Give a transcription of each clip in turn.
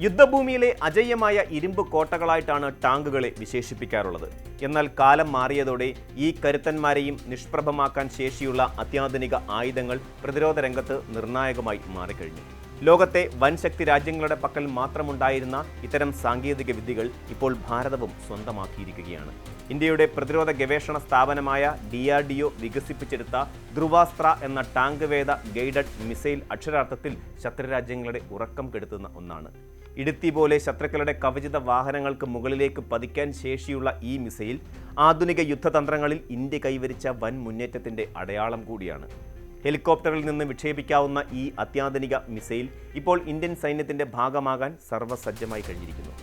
യുദ്ധഭൂമിയിലെ അജയ്യമായ ഇരുമ്പ് കോട്ടകളായിട്ടാണ് ടാങ്കുകളെ വിശേഷിപ്പിക്കാറുള്ളത്. എന്നാൽ കാലം മാറിയതോടെ ഈ കരുത്തന്മാരെയും നിഷ്പ്രഭമാക്കാൻ ശേഷിയുള്ള അത്യാധുനിക ആയുധങ്ങൾ പ്രതിരോധ രംഗത്ത് നിർണായകമായി മാറിക്കഴിഞ്ഞു. ലോകത്തെ വൻശക്തി രാജ്യങ്ങളുടെ പക്കൽ മാത്രമുണ്ടായിരുന്ന ഇത്തരം സാങ്കേതിക വിദ്യകൾ ഇപ്പോൾ ഭാരതവും സ്വന്തമാക്കിയിരിക്കുകയാണ്. ഇന്ത്യയുടെ പ്രതിരോധ ഗവേഷണ സ്ഥാപനമായ DRDO വികസിപ്പിച്ചെടുത്ത ധ്രുവാസ്ത്ര എന്ന ടാങ്ക് വേദ ഗൈഡഡ് മിസൈൽ അക്ഷരാർത്ഥത്തിൽ ശത്രുരാജ്യങ്ങളുടെ ഉറക്കം കെടുത്തുന്ന ഒന്നാണ്. ഇടുത്തി പോലെ ശത്രുക്കളുടെ കവചിത വാഹനങ്ങൾക്ക് മുകളിലേക്ക് പതിക്കാൻ ശേഷിയുള്ള ഈ മിസൈൽ ആധുനിക യുദ്ധതന്ത്രങ്ങളിൽ ഇന്ത്യ കൈവരിച്ച വൻ മുന്നേറ്റത്തിൻ്റെ അടയാളം കൂടിയാണ്. ഹെലികോപ്റ്ററിൽ നിന്ന് വിക്ഷേപിക്കാവുന്ന ഈ അത്യാധുനിക മിസൈൽ ഇപ്പോൾ ഇന്ത്യൻ സൈന്യത്തിൻ്റെ ഭാഗമാകാൻ സർവ്വസജ്ജമായി കഴിഞ്ഞിരിക്കുന്നു.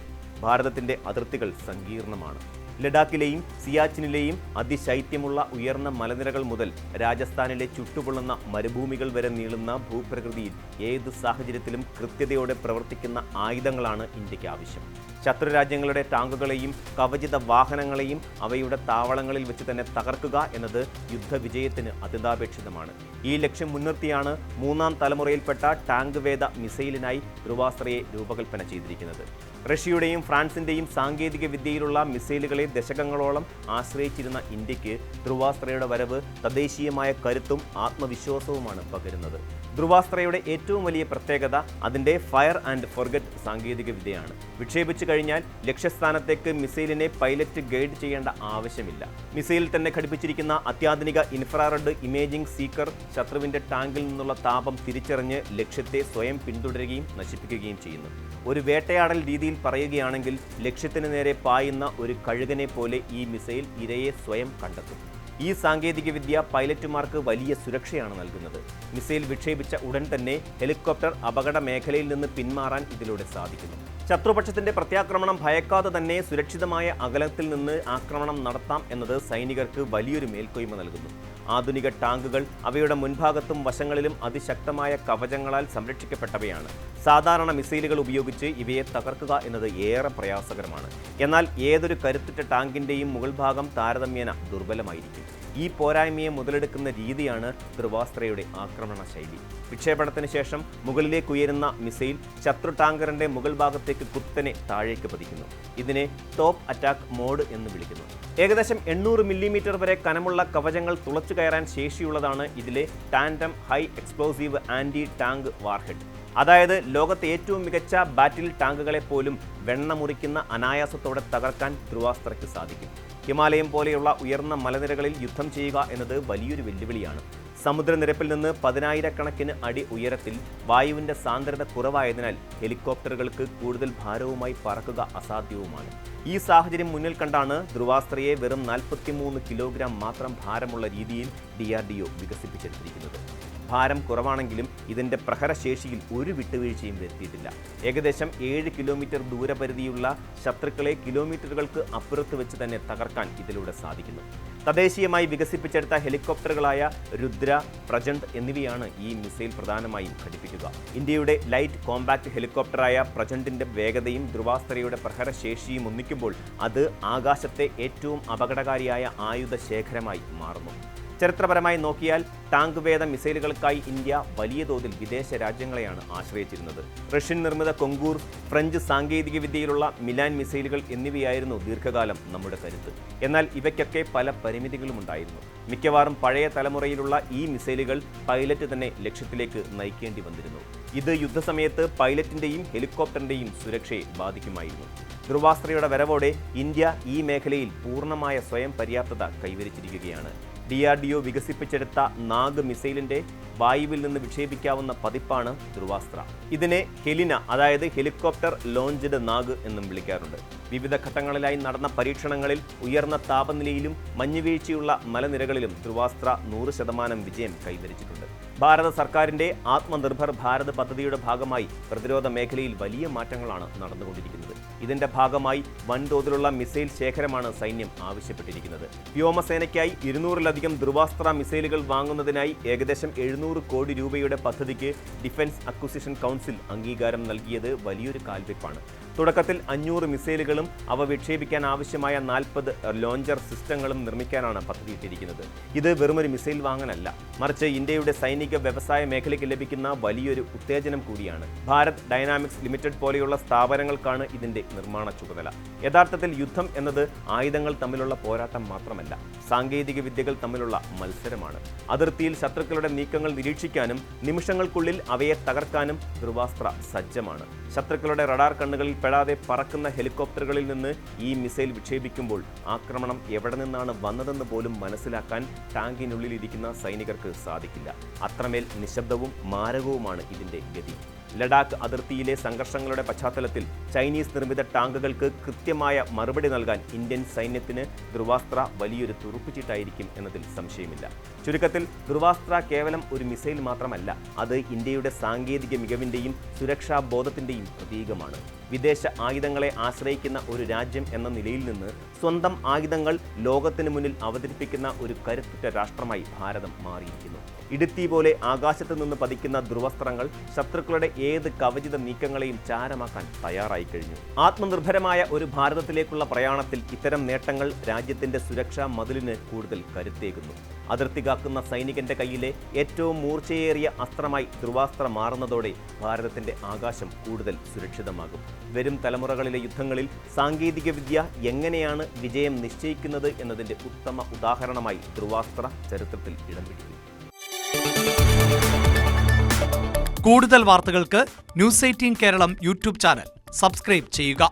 ഭാരതത്തിൻ്റെ അതിർത്തികൾ സങ്കീർണമാണ്. ലഡാക്കിലെയും സിയാച്ചിനിലെയും അതിശൈത്യമുള്ള ഉയർന്ന മലനിരകൾ മുതൽ രാജസ്ഥാനിലെ ചുട്ടുപൊള്ളുന്ന മരുഭൂമികൾ വരെ നീളുന്ന ഭൂപ്രകൃതിയിൽ ഏത് സാഹചര്യത്തിലും കൃത്യതയോടെ പ്രവർത്തിക്കുന്ന ആയുധങ്ങളാണ് ഇന്ത്യക്ക് ആവശ്യം. ശത്രുരാജ്യങ്ങളുടെ ടാങ്കുകളെയും കവചിത വാഹനങ്ങളെയും അവയുടെ താവളങ്ങളിൽ വെച്ച് തന്നെ തകർക്കുക എന്നത് യുദ്ധവിജയത്തിന് അത്യന്താപേക്ഷിതമാണ്. ഈ ലക്ഷ്യം മുൻനിർത്തിയാണ് മൂന്നാം തലമുറയിൽപ്പെട്ട ടാങ്ക് വേദ മിസൈലിനായി ധ്രുവാസ്ത്രയെ രൂപകൽപ്പന ചെയ്തിരിക്കുന്നത്. റഷ്യയുടെയും ഫ്രാൻസിൻ്റെയും സാങ്കേതിക വിദ്യയിലുള്ള മിസൈലുകളെ ദശകങ്ങളോളം ആശ്രയിച്ചിരുന്ന ഇന്ത്യക്ക് ധ്രുവാസ്ത്രയുടെ വരവ് തദ്ദേശീയമായ കരുത്തും ആത്മവിശ്വാസവുമാണ് പകരുന്നത്. ധ്രുവാസ്ത്രയുടെ ഏറ്റവും വലിയ പ്രത്യേകത അതിൻ്റെ ഫയർ ആൻഡ് ഫോർഗറ്റ് സാങ്കേതിക വിദ്യയാണ്. വിക്ഷേപിച്ചു കഴിഞ്ഞാൽ ലക്ഷ്യസ്ഥാനത്തേക്ക് മിസൈലിനെ പൈലറ്റ് ഗൈഡ് ചെയ്യേണ്ട ആവശ്യമില്ല. മിസൈലിൽ തന്നെ ഘടിപ്പിച്ചിരിക്കുന്ന അത്യാധുനിക ഇൻഫ്രാറെഡ് ഇമേജിംഗ് സീക്കർ ശത്രുവിൻ്റെ ടാങ്കിൽ നിന്നുള്ള താപം തിരിച്ചറിഞ്ഞ് ലക്ഷ്യത്തെ സ്വയം പിന്തുടരുകയും നശിപ്പിക്കുകയും ചെയ്യുന്നു. ഒരു വേട്ടയാടൽ രീതിയിൽ പറയുകയാണെങ്കിൽ ലക്ഷ്യത്തിന് നേരെ പായുന്ന ഒരു കഴുകനെ പോലെ ഈ മിസൈൽ ഇരയെ സ്വയം കണ്ടെത്തും. ഈ സാങ്കേതികവിദ്യ പൈലറ്റുമാർക്ക് വലിയ സുരക്ഷയാണ് നൽകുന്നത്. മിസൈൽ വിക്ഷേപിച്ച ഉടൻ തന്നെ ഹെലികോപ്റ്റർ അപകട മേഖലയിൽ നിന്ന് പിന്മാറാൻ ഇതിലൂടെ സാധിക്കുന്നു. ശത്രുപക്ഷത്തിന്റെ പ്രത്യാക്രമണം ഭയക്കാതെ തന്നെ സുരക്ഷിതമായ അകലത്തിൽ നിന്ന് ആക്രമണം നടത്താം എന്നത് സൈനികർക്ക് വലിയൊരു മേൽക്കോയ്മ നൽകുന്നു. ആധുനിക ടാങ്കുകൾ അവയുടെ മുൻഭാഗത്തും വശങ്ങളിലും അതിശക്തമായ കവചങ്ങളാൽ സംരക്ഷിക്കപ്പെട്ടവയാണ്. സാധാരണ മിസൈലുകൾ ഉപയോഗിച്ച് ഇവയെ തകർക്കുക എന്നത് ഏറെ പ്രയാസകരമാണ്. എന്നാൽ ഏതൊരു കരുത്തുറ്റ ടാങ്കിൻ്റെയും മുകൾ ഭാഗം താരതമ്യേന ദുർബലമായിരിക്കും. ഈ പോരായ്മയെ മുതലെടുക്കുന്ന രീതിയാണ് ധ്രുവാസ്ത്രയുടെ ആക്രമണ ശൈലി. വിക്ഷേപണത്തിന് ശേഷം മുകളിലേക്ക് ഉയരുന്ന മിസൈൽ ശത്രു ടാങ്കറിന്റെ മുകൾ ഭാഗത്തേക്ക് കുത്തനെ താഴേക്ക് പതിക്കുന്നു. ഇതിനെ ടോപ്പ് അറ്റാക്ക് മോഡ് എന്ന് വിളിക്കുന്നു. ഏകദേശം 800 മില്ലിമീറ്റർ വരെ കനമുള്ള കവചങ്ങൾ തുളച്ചു കയറാൻ ശേഷിയുള്ളതാണ് ഇതിലെ tandem high explosive anti tank warhead. അതായത് ലോകത്തെ ഏറ്റവും മികച്ച ബാറ്റിൽ ടാങ്കുകളെ പോലും വെണ്ണ മുറിക്കുന്ന അനായാസത്തോടെ തകർക്കാൻ ധ്രുവാസ്ത്രയ്ക്ക് സാധിക്കും. ഹിമാലയം പോലെയുള്ള ഉയർന്ന മലനിരകളിൽ യുദ്ധം ചെയ്യുക എന്നത് വലിയൊരു വെല്ലുവിളിയാണ്. സമുദ്രനിരപ്പിൽ നിന്ന് 10,000 അടി ഉയരത്തിൽ വായുവിൻ്റെ സാന്ദ്രത കുറവായതിനാൽ ഹെലികോപ്റ്ററുകൾക്ക് കൂടുതൽ ഭാരവുമായി പറക്കുക അസാധ്യവുമാണ്. ഈ സാഹചര്യം മുന്നിൽ കണ്ടാണ് ധ്രുവാസ്ത്രയെ വെറും 43 കിലോഗ്രാം മാത്രം ഭാരമുള്ള രീതിയിൽ DRDO വികസിപ്പിച്ചെടുത്തിരിക്കുന്നത്. ഭാരം കുറവാണെങ്കിലും ഇതിൻ്റെ പ്രഹരശേഷിയിൽ ഒരു വിട്ടുവീഴ്ചയും വരുത്തിയിട്ടില്ല. ഏകദേശം 7 കിലോമീറ്റർ ദൂരപരിധിയുള്ള ശത്രുക്കളെ കിലോമീറ്ററുകൾക്ക് അപ്പുറത്ത് വെച്ച് തന്നെ തകർക്കാൻ ഇതിലൂടെ സാധിക്കുന്നു. തദ്ദേശീയമായി വികസിപ്പിച്ചെടുത്ത ഹെലികോപ്റ്ററുകളായ രുദ്ര, പ്രചണ്ഡ് എന്നിവയാണ് ഈ മിസൈൽ പ്രധാനമായും ഘടിപ്പിക്കുക. ഇന്ത്യയുടെ ലൈറ്റ് കോമ്പാക്ട് ഹെലികോപ്റ്ററായ പ്രചണ്ഡിൻ്റെ വേഗതയും ധ്രുവാസ്ത്രയുടെ പ്രഹരശേഷിയും ഒന്നിക്കുമ്പോൾ അത് ആകാശത്തെ ഏറ്റവും അപകടകാരിയായ ആയുധ ശേഖരമായി മാറുന്നു. ചരിത്രപരമായി നോക്കിയാൽ ടാങ്ക് വേദ മിസൈലുകൾക്കായി ഇന്ത്യ വലിയ തോതിൽ വിദേശ രാജ്യങ്ങളെയാണ് ആശ്രയിച്ചിരുന്നത്. റഷ്യൻ നിർമ്മിത കൊങ്കൂർ, ഫ്രഞ്ച് സാങ്കേതിക വിദ്യയിലുള്ള മിലാൻ മിസൈലുകൾ എന്നിവയായിരുന്നു ദീർഘകാലം നമ്മുടെ കരുത്ത്. എന്നാൽ ഇവയ്ക്കൊക്കെ പല പരിമിതികളും ഉണ്ടായിരുന്നു. മിക്കവാറും പഴയ തലമുറയിലുള്ള ഈ മിസൈലുകൾ പൈലറ്റ് തന്നെ ലക്ഷ്യത്തിലേക്ക് നയിക്കേണ്ടി വന്നിരുന്നു. ഇത് യുദ്ധസമയത്ത് പൈലറ്റിൻ്റെയും ഹെലികോപ്റ്ററിൻ്റെയും സുരക്ഷയെ ബാധിക്കുമായിരുന്നു. ധ്രുവാസ്ത്രയുടെ വരവോടെ ഇന്ത്യ ഈ മേഖലയിൽ പൂർണ്ണമായ സ്വയം പര്യാപ്തത കൈവരിച്ചിരിക്കുകയാണ്. DRDO വികസിപ്പിച്ചെടുത്ത നാഗ് മിസൈലിൻ്റെ വായുവിൽ നിന്ന് വിക്ഷേപിക്കാവുന്ന പതിപ്പാണ് ധ്രുവാസ്ത്ര. ഇതിനെ ഹെലിന, അതായത് ഹെലികോപ്റ്റർ ലോഞ്ച്ഡ് നാഗ് എന്നും വിളിക്കാറുണ്ട്. വിവിധ ഘട്ടങ്ങളിലായി നടന്ന പരീക്ഷണങ്ങളിൽ ഉയർന്ന താപനിലയിലും മഞ്ഞുവീഴ്ചയുള്ള മലനിരകളിലും ധ്രുവാസ്ത്ര 100% വിജയം കൈവരിച്ചിട്ടുണ്ട്. ഭാരത സർക്കാരിൻ്റെ ആത്മനിർഭർ ഭാരത് പദ്ധതിയുടെ ഭാഗമായി പ്രതിരോധ മേഖലയിൽ വലിയ മാറ്റങ്ങളാണ് നടന്നുകൊണ്ടിരിക്കുന്നത്. ഇതിൻ്റെ ഭാഗമായി വൻതോതിലുള്ള മിസൈൽ ശേഖരമാണ് സൈന്യം ആവശ്യപ്പെട്ടിരിക്കുന്നത്. വ്യോമസേനയ്ക്കായി 200-ലധികം ധ്രുവാസ്ത്ര മിസൈലുകൾ വാങ്ങുന്നതിനായി ഏകദേശം 700 കോടി രൂപയുടെ പദ്ധതിക്ക് ഡിഫൻസ് അക്വിസിഷൻ കൗൺസിൽ അംഗീകാരം നൽകിയത് വലിയൊരു കാൽവെപ്പാണ്. തുടക്കത്തിൽ 500 മിസൈലുകളും അവ വിക്ഷേപിക്കാൻ ആവശ്യമായ 40 ലോഞ്ചർ സിസ്റ്റങ്ങളും നിർമ്മിക്കാനാണ് പദ്ധതിയിട്ടിരിക്കുന്നത്. ഇത് വെറുമൊരു മിസൈൽ വാങ്ങലല്ല, മറിച്ച് ഇന്ത്യയുടെ സൈനിക വ്യവസായ മേഖലയ്ക്ക് ലഭിക്കുന്ന വലിയൊരു ഉത്തേജനം കൂടിയാണ്. ഭാരത് ഡൈനാമിക്സ് ലിമിറ്റഡ് പോലെയുള്ള സ്ഥാപനങ്ങൾക്കാണ് ഇതിന്റെ നിർമ്മാണ ചുമതല. യഥാർത്ഥത്തിൽ യുദ്ധം എന്നത് ആയുധങ്ങൾ തമ്മിലുള്ള പോരാട്ടം മാത്രമല്ല, സാങ്കേതിക വിദ്യകൾ തമ്മിലുള്ള മത്സരമാണ്. അതിർത്തിയിൽ ശത്രുക്കളുടെ നീക്കങ്ങൾ നിരീക്ഷിക്കാനും നിമിഷങ്ങൾക്കുള്ളിൽ അവയെ തകർക്കാനും ധ്രുവാസ്ത്ര സജ്ജമാണ്. ശത്രുക്കളുടെ റഡാർ കണ്ണുകളിൽ പെടാതെ പറക്കുന്ന ഹെലികോപ്റ്ററുകളിൽ നിന്ന് ഈ മിസൈൽ വിക്ഷേപിക്കുമ്പോൾ ആക്രമണം എവിടെ നിന്നാണ് വന്നതെന്ന് പോലും മനസ്സിലാക്കാൻ ടാങ്കിനുള്ളിലിരിക്കുന്ന സൈനികർക്ക് സാധിക്കില്ല. അത്രമേൽ നിശബ്ദവും മാരകവുമാണ് ഇതിന്റെ ഗതി. ലഡാക്ക് അതിർത്തിയിലെ സംഘർഷങ്ങളുടെ പശ്ചാത്തലത്തിൽ ചൈനീസ് നിർമ്മിത ടാങ്കുകൾക്ക് കൃത്യമായ മറുപടി നൽകാൻ ഇന്ത്യൻ സൈന്യത്തിന് ധ്രുവാസ്ത്ര വലിയൊരു തുറുപ്പുചീട്ടായിരിക്കും എന്നതിൽ സംശയമില്ല. ചുരുക്കത്തിൽ ധ്രുവാസ്ത്ര കേവലം ഒരു മിസൈൽ മാത്രമല്ല, അത് ഇന്ത്യയുടെ സാങ്കേതിക മികവിന്റെയും സുരക്ഷാ ബോധത്തിന്റെയും പ്രതീകമാണ്. വിദേശ ആയുധങ്ങളെ ആശ്രയിക്കുന്ന ഒരു രാജ്യം എന്ന നിലയിൽ നിന്ന് സ്വന്തം ആയുധങ്ങൾ ലോകത്തിന് മുന്നിൽ അവതരിപ്പിക്കുന്ന ഒരു കരുത്തുറ്റ രാഷ്ട്രമായി ഭാരതം മാറിയിരിക്കുന്നു. ഇടുത്തി പോലെ ആകാശത്ത് നിന്ന് പതിക്കുന്ന ധ്രുവസ്ത്രങ്ങൾ ശത്രുക്കളുടെ ഏത് കവചിത നീക്കങ്ങളെയും ചാരമാക്കാൻ തയ്യാറായി കഴിഞ്ഞു. ആത്മനിർഭരമായ ഒരു ഭാരതത്തിലേക്കുള്ള പ്രയാണത്തിൽ ഇത്തരം നേട്ടങ്ങൾ രാജ്യത്തിന്റെ സുരക്ഷാ മതിലിന് കൂടുതൽ കരുത്തേകുന്നു. അതിർത്തി കാക്കുന്ന സൈനികന്റെ കയ്യിലെ ഏറ്റവും മൂർച്ചയേറിയ അസ്ത്രമായി ധ്രുവാസ്ത്ര മാറുന്നതോടെ ഭാരതത്തിന്റെ ആകാശം കൂടുതൽ സുരക്ഷിതമാകും. വരും തലമുറകളിലെ യുദ്ധങ്ങളിൽ സാങ്കേതിക വിദ്യ എങ്ങനെയാണ് വിജയം നിശ്ചയിക്കുന്നത് എന്നതിന്റെ ഉത്തമ ഉദാഹരണമായി ധ്രുവാസ്ത്ര ചരിത്രത്തിൽ ഇടം പിടിക്കും. കൂടുതൽ വാർത്തകൾക്ക് news 18 Keralam YouTube channel subscribe ചെയ്യുക.